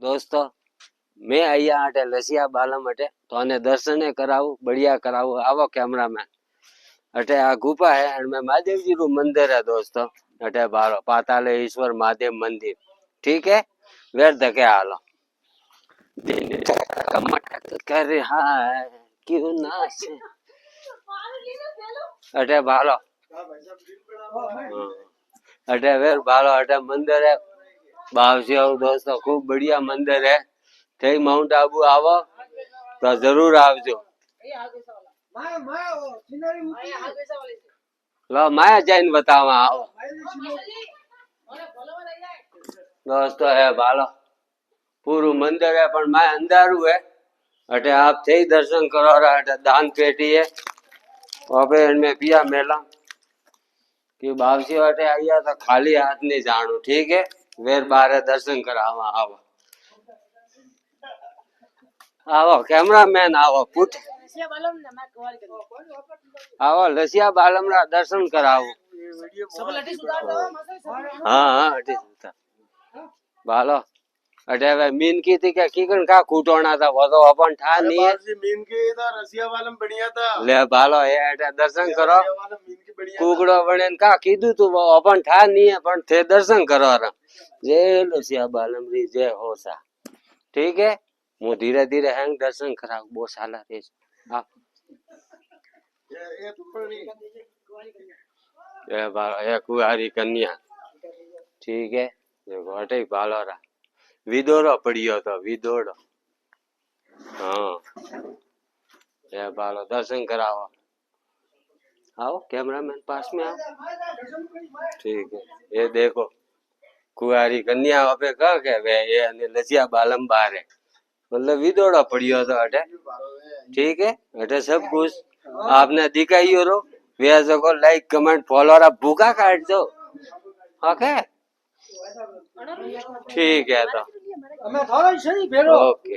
दोस्तों मैं अहिया अटे लसिया बालम अटे तो आने दर्शन करावू बढ़िया करावू आवो कैमरामैन अटे आ गुफा है और मैं महादेव जी रू मंदिर है दोस्तों अटे बारो पातालेश्वर महादेव मंदिर ठीक है वेर धके हालो कर रहा है क्यों ना से अटे बालो अटे वेर बालो अटे मंदिर है बावसिया दोस्तों खूब बढ़िया मंदिर है थे माउंट आबू आवो तो जरूर आवजो लो माया जाइन बतावा आओ दोस्तों है बालो पूरू मंदिर है पर मैं अंधारू है अटे आप थे दर्शन करो रहा अटे दान पेटी है अबे इनमें पिया मेला कि बावसी अटे आइया तो खाली हाथ नहीं जानो ठीक है वेर बारे दर्शन करावा आओ आओ कैमरामैन आओ पुट आओ लसिया बालम रा दर्शन कराओ हाँ हाँ अटे बालो अटे वे मीन की थी क्या किकन का कूटोना था वो तो अपन ठा नहीं है मीन के था रसिया वालम बढ़िया था ले बालो ये अटे दर्शन करो कुकड़ो बने का कीधु तू वो अपन ठा नहीं है पर थे दर्शन करो रा जय लसिया बालम री जय हो सा ठीक है मु धीरे धीरे हैंग दर्शन कराऊ बो साला रे आप ये बालो ये कुआरी कन्या ठीक है देखो अटे बालो रा विदोड़ो पड़ियो तो विदोड़ो हाँ ये बालो दर्शन कराओ आओ कैमरामैन पास में आओ ठीक है ये देखो कुआरी कन्या पे कह के वे ये लसिया बालम बार है मतलब विदोड़ा पड़ियो तो अटे ठीक है अटे सब कुछ आपने दिखाई रो वे जगह लाइक कमेंट फॉलो रा भूखा काट दो ओके ठीक है तो ओके